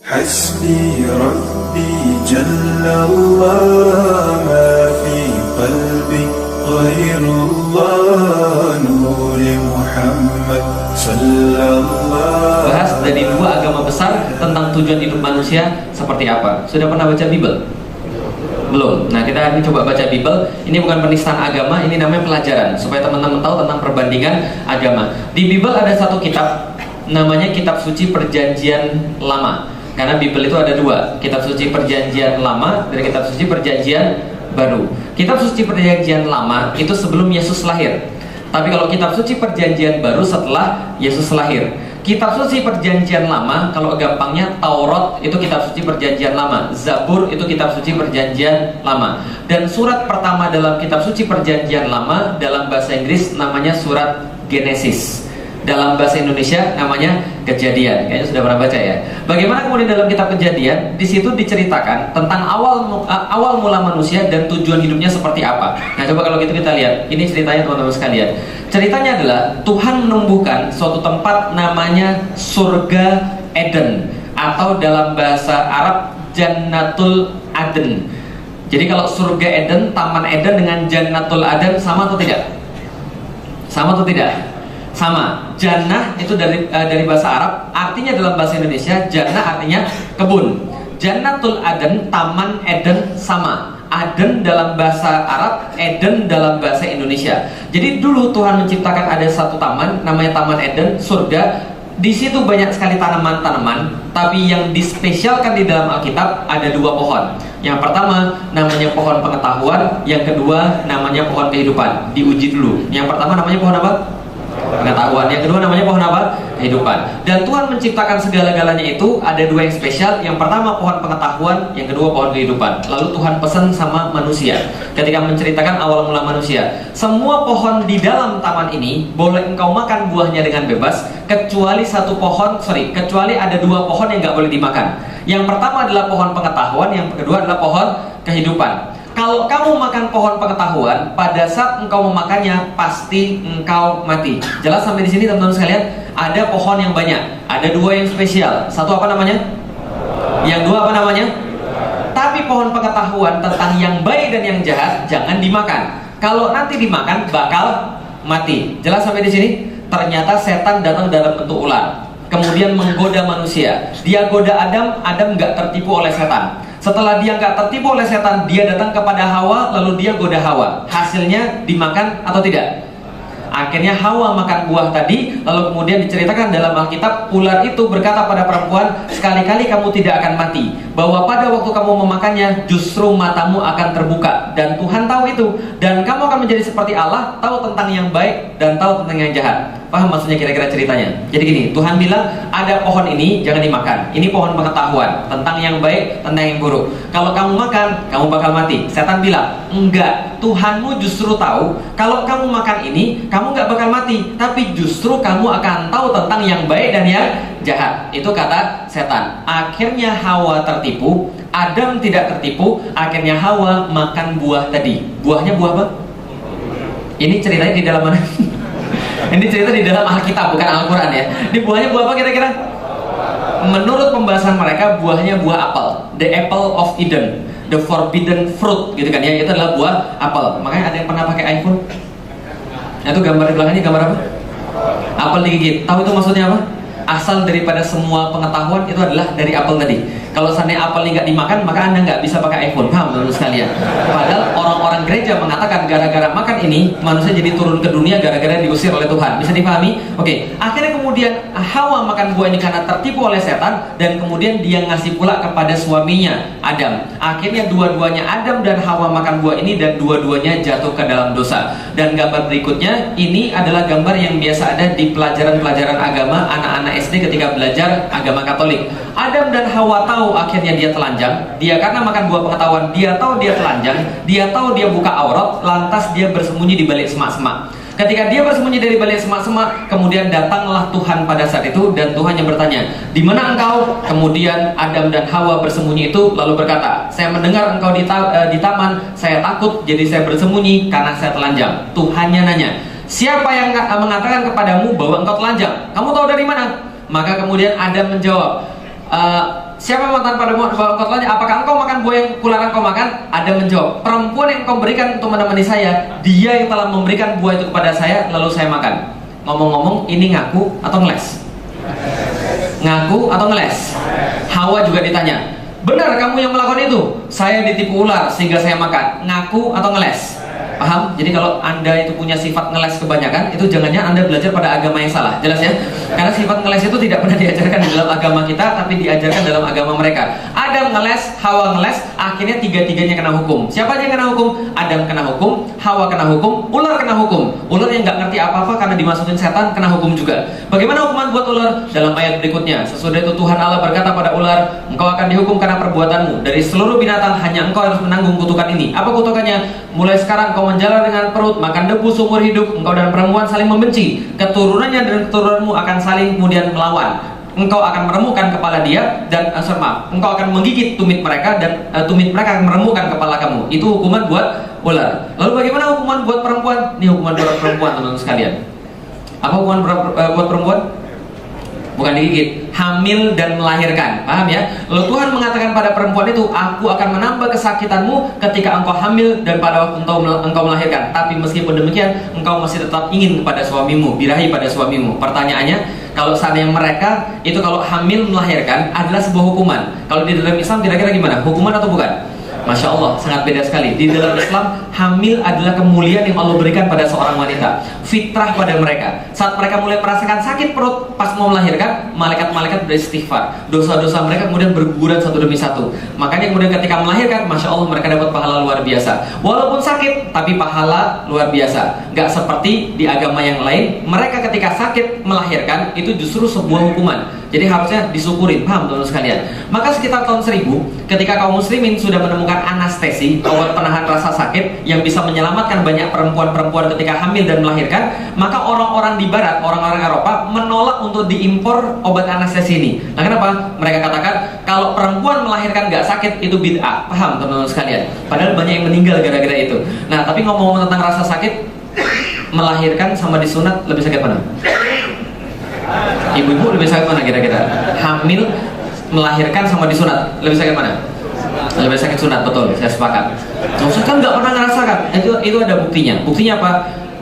حسبي ربي جل الله ما في قلبي غير الله نور محمد صلى الله. Bahas dari dua agama besar tentang tujuan hidup manusia seperti apa. Sudah pernah baca Bible? Belum. Nah, kita ini coba baca Bible. Ini bukan penistaan agama, ini namanya pelajaran supaya teman-teman tahu tentang perbandingan agama. Di Bible ada satu kitab namanya Kitab Suci Perjanjian Lama. Karena Bible itu ada dua, Kitab Suci Perjanjian Lama dan Kitab Suci Perjanjian Baru. Kitab Suci Perjanjian Lama itu sebelum Yesus lahir. Tapi kalau Kitab Suci Perjanjian Baru setelah Yesus lahir. Kitab Suci Perjanjian Lama, kalau gampangnya Taurat itu Kitab Suci Perjanjian Lama, Zabur itu Kitab Suci Perjanjian Lama. Dan surat pertama dalam Kitab Suci Perjanjian Lama dalam bahasa Inggris namanya surat Genesis. Dalam bahasa Indonesia namanya Kejadian. Kayaknya sudah pernah baca ya. Bagaimana kemudian dalam kitab Kejadian, di situ diceritakan tentang awal mula manusia dan tujuan hidupnya seperti apa. Nah, coba kalau gitu kita lihat. Ini ceritanya teman-teman sekalian. Ceritanya adalah Tuhan menumbuhkan suatu tempat namanya surga Eden, atau dalam bahasa Arab Jannatul Aden. Jadi kalau surga Eden, Taman Eden dengan Jannatul Aden sama atau tidak? Sama atau tidak? Sama. Jannah itu dari bahasa Arab, artinya dalam bahasa Indonesia jannah artinya kebun. Jannatul Aden, Taman Eden sama. Aden dalam bahasa Arab, Eden dalam bahasa Indonesia. Jadi dulu Tuhan menciptakan ada satu taman namanya Taman Eden, surga. Di situ banyak sekali tanaman-tanaman, tapi yang dispesialkan di dalam Alkitab ada dua pohon. Yang pertama namanya pohon pengetahuan, yang kedua namanya pohon kehidupan. Diuji dulu. Yang pertama namanya pohon apa? Pengetahuan. Yang kedua namanya pohon apa? Kehidupan. Dan Tuhan menciptakan segala-galanya itu ada dua yang spesial. Yang pertama pohon pengetahuan, yang kedua pohon kehidupan. Lalu Tuhan pesan sama manusia ketika menceritakan awal mula manusia, semua pohon di dalam taman ini boleh engkau makan buahnya dengan bebas, kecuali kecuali ada dua pohon yang nggak boleh dimakan. Yang pertama adalah pohon pengetahuan, yang kedua adalah pohon kehidupan. Kalau kamu makan pohon pengetahuan, pada saat engkau memakannya pasti engkau mati. Jelas sampai di sini teman-teman sekalian? Ada pohon yang banyak, ada dua yang spesial. Satu apa namanya? Yang dua apa namanya? Tapi pohon pengetahuan tentang yang baik dan yang jahat jangan dimakan. Kalau nanti dimakan bakal mati. Jelas sampai di sini? Ternyata setan datang dalam bentuk ular, kemudian menggoda manusia. Dia goda Adam, Adam nggak tertipu oleh setan. Setelah dia nggak tertipu oleh setan, dia datang kepada Hawa, lalu dia goda Hawa. Hasilnya dimakan atau tidak? Akhirnya Hawa makan buah tadi. Lalu kemudian diceritakan dalam Alkitab, ular itu berkata pada perempuan, sekali-kali kamu tidak akan mati, bahwa pada waktu kamu memakannya justru matamu akan terbuka, dan Tuhan tahu itu, dan kamu akan menjadi seperti Allah, tahu tentang yang baik dan tahu tentang yang jahat. Paham maksudnya kira-kira ceritanya? Jadi gini, Tuhan bilang ada pohon ini jangan dimakan. Ini pohon pengetahuan tentang yang baik, tentang yang buruk. Kalau kamu makan, kamu bakal mati. Setan bilang, enggak, Tuhanmu justru tahu kalau kamu makan ini, kamu nggak bakal mati, tapi justru kamu akan tahu tentang yang baik dan yang jahat. Itu kata setan. Akhirnya Hawa tertipu, Adam tidak tertipu. Akhirnya Hawa makan buah tadi. Buahnya buah apa? Ini ceritanya di dalam mana? Ini cerita di dalam Alkitab, bukan Al-Quran ya. Ini buahnya buah apa kira-kira? Menurut pembahasan mereka, buahnya buah apel, the apple of Eden, the forbidden fruit, gitu kan ya. Itu adalah buah apel. Makanya ada yang pernah pakai iPhone? Nah, itu gambar di belakangnya gambar apa? Apel digigit. Tahu itu maksudnya apa? Asal daripada semua pengetahuan itu adalah dari apel tadi. Kalau seandainya apel ini nggak dimakan, maka Anda nggak bisa pakai iPhone. Paham teman-teman sekalian? Padahal orang-orang gereja mengatakan gara-gara makan ini manusia jadi turun ke dunia gara-gara diusir oleh Tuhan. Bisa dipahami? Oke. Akhirnya kemudian Hawa makan buah ini karena tertipu oleh setan, dan kemudian dia ngasih pula kepada suaminya Adam. Akhirnya dua-duanya Adam dan Hawa makan buah ini dan dua-duanya jatuh ke dalam dosa. Dan gambar berikutnya ini adalah gambar yang biasa ada di pelajaran-pelajaran agama anak-anak SD ketika belajar agama Katolik. Adam dan Hawa tahu akhirnya dia telanjang. Dia karena makan buah pengetahuan, dia tahu dia telanjang, dia tahu dia buka aurat, lantas dia bersembunyi di balik semak-semak. Ketika dia bersembunyi dari balik semak-semak, kemudian datanglah Tuhan pada saat itu, dan Tuhan yang bertanya, di mana engkau? Kemudian Adam dan Hawa bersembunyi itu lalu berkata, saya mendengar engkau di taman, saya takut, jadi saya bersembunyi karena saya telanjang. Tuhannya nanya, siapa yang mengatakan kepadamu bahwa engkau telanjang? Kamu tahu dari mana? Maka kemudian Adam menjawab, siapa mantan padamu? Khotbahnya, apakah engkau makan buah yang kularang kau makan? Adam menjawab, perempuan yang kau berikan untuk menemani saya, dia yang telah memberikan buah itu kepada saya, lalu saya makan. Ngomong-ngomong, ini ngaku atau ngeles? Ngaku atau ngeles? Hawa juga ditanya, benar kamu yang melakukan itu? Saya ditipu ular sehingga saya makan. Ngaku atau ngeles? Paham? Jadi kalau Anda itu punya sifat ngeles kebanyakan, itu jangan-jangan Anda belajar pada agama yang salah. Jelas ya? Karena sifat ngeles itu tidak pernah diajarkan di dalam agama kita, tapi diajarkan dalam agama mereka. Adam ngeles, Hawa ngeles, akhirnya tiga-tiganya kena hukum. Siapa aja yang kena hukum? Adam kena hukum, Hawa kena hukum, ular kena hukum. Ular yang nggak ngerti apa-apa karena dimasukin setan kena hukum juga. Bagaimana hukuman buat ular? Dalam ayat berikutnya, sesudah itu Tuhan Allah berkata pada ular, engkau akan dihukum karena perbuatanmu. Dari seluruh binatang hanya engkau harus menanggung kutukan ini. Apa kutukannya? Mulai sekarang kau menjalar dengan perut, makan debu seumur hidup. Engkau dan perempuan saling membenci. Keturunannya dan keturunanmu akan saling kemudian melawan. Engkau akan meremukkan kepala dia dan engkau akan menggigit tumit mereka dan tumit mereka akan meremukkan kepala kamu. Itu hukuman buat ular. Lalu bagaimana hukuman buat perempuan? Ini hukuman buat perempuan, teman-teman sekalian. Apa hukuman buat perempuan? Bukan digigit, hamil dan melahirkan. Paham ya? Lalu Tuhan mengatakan pada perempuan itu, aku akan menambah kesakitanmu ketika engkau hamil dan pada waktu engkau melahirkan. Tapi meskipun demikian, engkau masih tetap ingin kepada suamimu, birahi pada suamimu. Pertanyaannya, kalau seandainya mereka itu kalau hamil melahirkan adalah sebuah hukuman, kalau di dalam Islam kira-kira gimana? Hukuman atau bukan? Masya Allah, sangat beda sekali. Di dalam Islam, hamil adalah kemuliaan yang Allah berikan pada seorang wanita, fitrah pada mereka. Saat mereka mulai merasakan sakit perut pas mau melahirkan, malaikat-malaikat beristighfar, dosa-dosa mereka kemudian berguguran satu demi satu. Makanya kemudian ketika melahirkan, Masya Allah, mereka dapat pahala luar biasa. Walaupun sakit, tapi pahala luar biasa. Gak seperti di agama yang lain, mereka ketika sakit melahirkan itu justru sebuah hukuman. Jadi harusnya disyukurin, paham teman-teman sekalian. Maka sekitar tahun 1000, ketika kaum muslimin sudah menemukan anestesi, obat penahan rasa sakit yang bisa menyelamatkan banyak perempuan-perempuan ketika hamil dan melahirkan, maka orang-orang di barat, orang-orang Eropa menolak untuk diimpor obat anestesi ini. Nah kenapa? Mereka katakan kalau perempuan melahirkan gak sakit itu bid'ah. Paham teman-teman sekalian? Padahal banyak yang meninggal gara-gara itu. Nah tapi ngomong-ngomong tentang rasa sakit, melahirkan sama disunat lebih sakit mana? Ibu-ibu lebih sakit mana kira-kira? Hamil, melahirkan sama disunat lebih sakit mana? Lebih sakit sunat, betul, saya sepakat. Ustaz kan nggak pernah ngerasakan. Itu ada buktinya. Buktinya apa?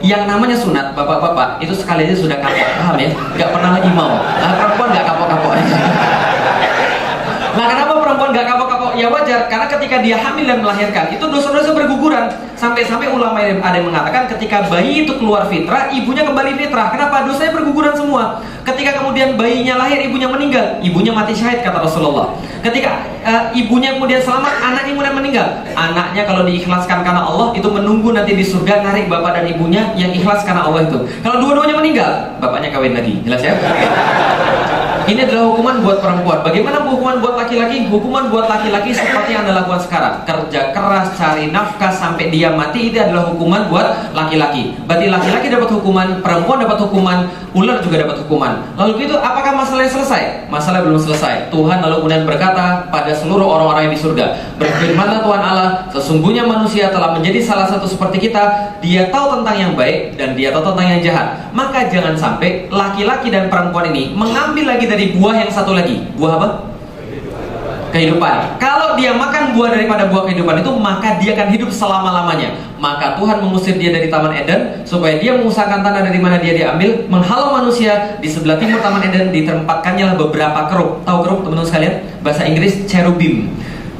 Yang namanya sunat, bapak-bapak itu sekali aja sudah kapok, paham ya? Nggak pernah lagi mau. Nah, perempuan nggak kapok-kapok. Nah kenapa perempuan nggak kapok-kapok? Ya wajar, karena ketika dia hamil dan melahirkan itu dosa-dosa berguguran. Sampai-sampai ulama ada yang mengatakan ketika bayi itu keluar fitrah, ibunya kembali fitrah. Kenapa? Dosanya berguguran semua. Ketika kemudian bayinya lahir, ibunya meninggal, ibunya mati syahid kata Rasulullah. Ketika ibunya kemudian selamat, anaknya kemudian meninggal, anaknya kalau diikhlaskan karena Allah itu menunggu nanti di surga narik bapak dan ibunya yang ikhlas karena Allah itu. Kalau dua-duanya meninggal, bapaknya kawin lagi. Jelas ya? Ini adalah hukuman buat perempuan. Bagaimana hukuman buat laki-laki? Hukuman buat laki-laki seperti yang Anda lakukan sekarang. Kerja keras, cari nafkah sampai dia mati, itu adalah hukuman buat laki-laki. Berarti laki-laki dapat hukuman, perempuan dapat hukuman, ular juga dapat hukuman. Lalu gitu, apakah masalahnya selesai? Masalah belum selesai. Tuhan lalu kemudian berkata pada seluruh orang-orang yang di surga, berfirmanlah Tuhan Allah, sesungguhnya manusia telah menjadi salah satu seperti kita. Dia tahu tentang yang baik dan dia tahu tentang yang jahat. Maka jangan sampai laki-laki dan perempuan ini mengambil lagi dari buah yang satu lagi. Buah apa? Kehidupan. Kalau dia makan buah daripada buah kehidupan itu, maka dia akan hidup selama-lamanya. Maka Tuhan mengusir dia dari Taman Eden supaya dia mengusahakan tanah dari mana dia diambil, menghalau manusia. Di sebelah timur Taman Eden ditempatkannya beberapa kerub. Tahu kerub teman-teman sekalian? Bahasa Inggris cherubim.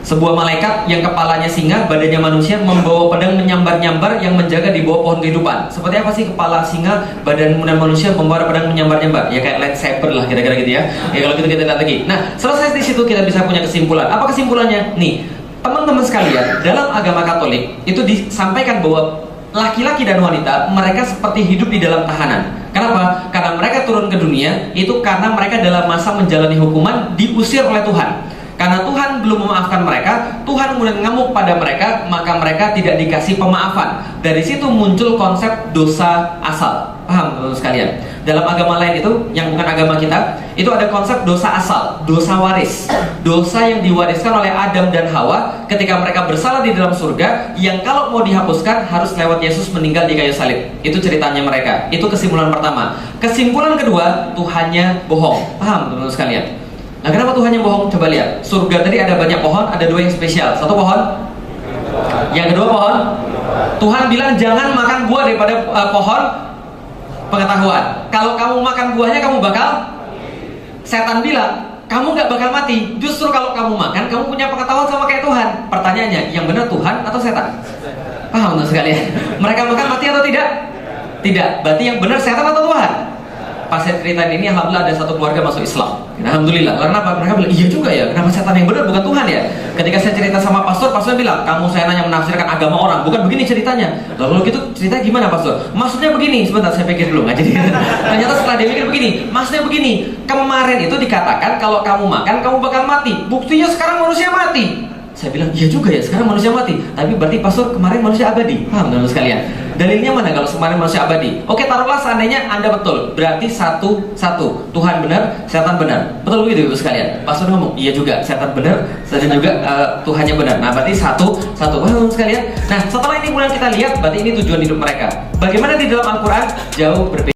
Sebuah malaikat yang kepalanya singa, badannya manusia, membawa pedang menyambar-nyambar yang menjaga di bawah pohon kehidupan. Seperti apa sih kepala singa, badan manusia membawa pedang menyambar-nyambar? Ya kayak lightsaber lah kira-kira gitu ya. Ya kalau gitu kita lihat lagi. Nah, selesai di situ kita bisa punya kesimpulan. Apa kesimpulannya? Nih, teman-teman sekalian, dalam agama Katolik itu disampaikan bahwa laki-laki dan wanita mereka seperti hidup di dalam tahanan. Kenapa? Karena mereka turun ke dunia itu karena mereka dalam masa menjalani hukuman diusir oleh Tuhan. Karena Tuhan belum memaafkan mereka, Tuhan kemudian ngamuk pada mereka, maka mereka tidak dikasih pemaafan. Dari situ muncul konsep dosa asal. Paham teman-teman sekalian? Dalam agama lain itu, yang bukan agama kita, itu ada konsep dosa asal, dosa waris. Dosa yang diwariskan oleh Adam dan Hawa ketika mereka bersalah di dalam surga, yang kalau mau dihapuskan harus lewat Yesus meninggal di kayu salib. Itu ceritanya mereka. Itu kesimpulan pertama. Kesimpulan kedua, Tuhannya bohong. Paham teman-teman sekalian? Nah, kenapa Tuhan yang bohong? Coba lihat. Surga tadi ada banyak pohon, ada 2 yang spesial. Satu pohon, yang kedua pohon. Tuhan bilang jangan makan buah daripada pohon pengetahuan. Kalau kamu makan buahnya kamu bakal. Setan bilang kamu nggak bakal mati. Justru kalau kamu makan, kamu punya pengetahuan sama kayak Tuhan. Pertanyaannya, yang benar Tuhan atau setan? Paham tuh sekalian? Mereka makan mati atau tidak? Tidak. Berarti yang benar setan atau Tuhan? Pas saya ceritain ini, alhamdulillah ada satu keluarga masuk Islam. Alhamdulillah. Kenapa? Mereka bilang, iya juga ya. Kenapa setan yang benar bukan Tuhan ya? Ketika saya cerita sama pastor bilang, kamu saya nanya menafsirkan agama orang, bukan begini ceritanya. Lalu gitu ceritanya gimana pastor? Maksudnya begini. Sebentar saya pikir dulu, nggak jadi. Ternyata setelah dia pikir begini, maksudnya begini. Kemarin itu dikatakan kalau kamu makan kamu bakal mati. Buktinya sekarang manusia mati. Saya bilang, iya juga ya, sekarang manusia mati. Tapi berarti pastor kemarin manusia abadi. Paham teman-teman sekalian? Dalilnya mana kalau kemarin manusia abadi? Oke, taruhlah seandainya Anda betul. Berarti satu. Tuhan benar, setan benar. Betul begitu Ibu sekalian? Pastor ngomong, iya juga, setan benar, dan juga Tuhannya benar. Nah, berarti satu. Paham teman-teman sekalian? Nah, setelah ini kemudian kita lihat, berarti ini tujuan hidup mereka. Bagaimana di dalam Al-Quran? Jauh berbeda.